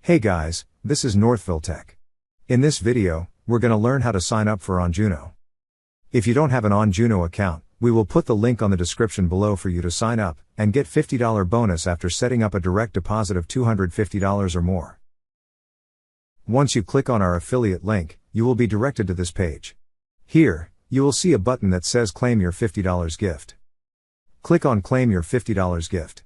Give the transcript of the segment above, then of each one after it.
Hey guys, this is Northville Tech. In this video, we're going to learn how to sign up for onjuno. If you don't have an onjuno account, we will put the link on the description below for you to sign up and get $50 bonus after setting up a direct deposit of $250 or more. Once you click on our affiliate link, you will be directed to this page. Here, you will see a button that says Claim Your $50 Gift. Click on Claim Your $50 Gift.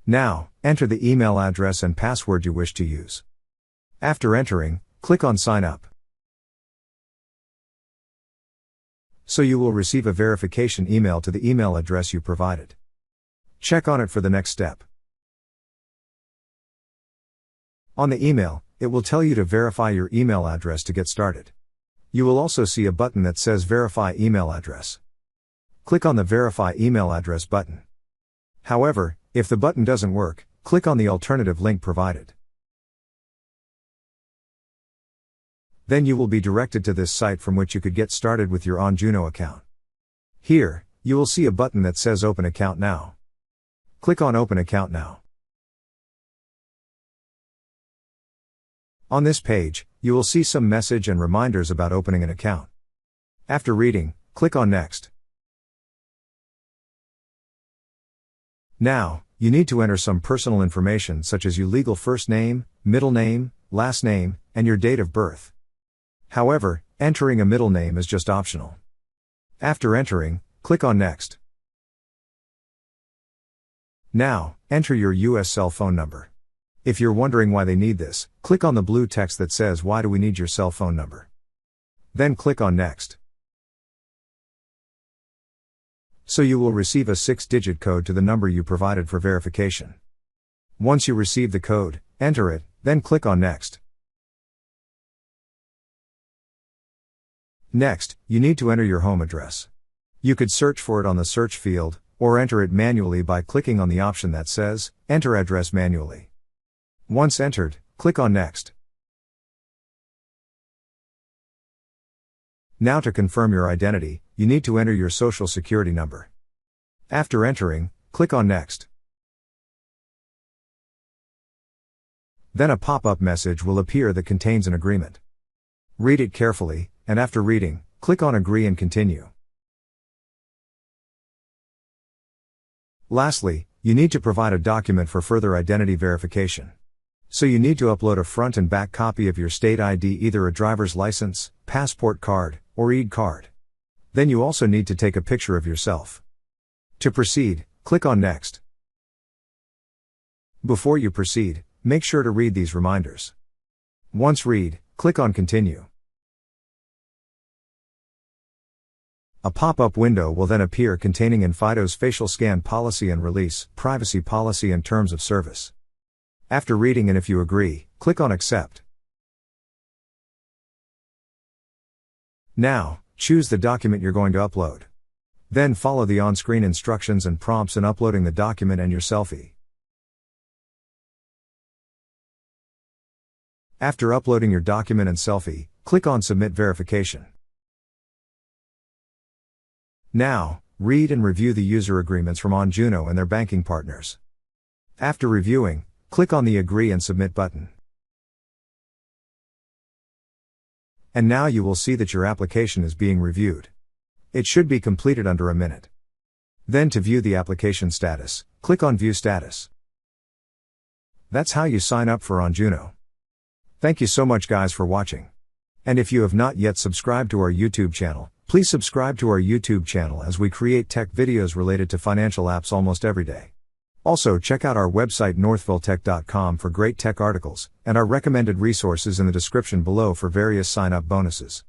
Now, enter the email address and password you wish to use. After entering, click on Sign Up. So you will receive a verification email to the email address you provided. Check on it for the next step. On the email, it will tell you to verify your email address to get started. You will also see a button that says Verify Email Address. Click on the Verify Email Address button. However, if the button doesn't work, click on the alternative link provided. Then you will be directed to this site from which you could get started with your onjuno account. Here, you will see a button that says Open Account Now. Click on Open Account Now. On this page, you will see some message and reminders about opening an account. After reading, click on Next. Now, you need to enter some personal information such as your legal first name, middle name, last name, and your date of birth. However, entering a middle name is just optional. After entering, click on Next. Now, enter your US cell phone number. If you're wondering why they need this, click on the blue text that says Why do we need your cell phone number? Then click on Next. So you will receive a 6-digit code to the number you provided for verification. Once you receive the code, enter it, then click on Next. Next, you need to enter your home address. You could search for it on the search field, or enter it manually by clicking on the option that says, Enter Address Manually. Once entered, click on Next. Now to confirm your identity, you need to enter your social security number. After entering, click on Next. Then a pop-up message will appear that contains an agreement. Read it carefully, and after reading, click on Agree and Continue. Lastly, you need to provide a document for further identity verification. So you need to upload a front and back copy of your state ID, either a driver's license, passport card, or EID card. Then you also need to take a picture of yourself. To proceed, click on Next. Before you proceed, make sure to read these reminders. Once read, click on Continue. A pop-up window will then appear containing Infido's facial scan policy and release, privacy policy and terms of service. After reading and if you agree, click on Accept. Now, choose the document you're going to upload. Then follow the on-screen instructions and prompts in uploading the document and your selfie. After uploading your document and selfie, click on Submit Verification. Now, read and review the user agreements from onjuno and their banking partners. After reviewing, click on the Agree and Submit button. And now you will see that your application is being reviewed. It should be completed under a minute. Then to view the application status, click on View Status. That's how you sign up for onjuno. Thank you so much guys for watching. And if you have not yet subscribed to our YouTube channel, please subscribe to our YouTube channel as we create tech videos related to financial apps almost every day. Also check out our website northvilletech.com for great tech articles, and our recommended resources in the description below for various sign-up bonuses.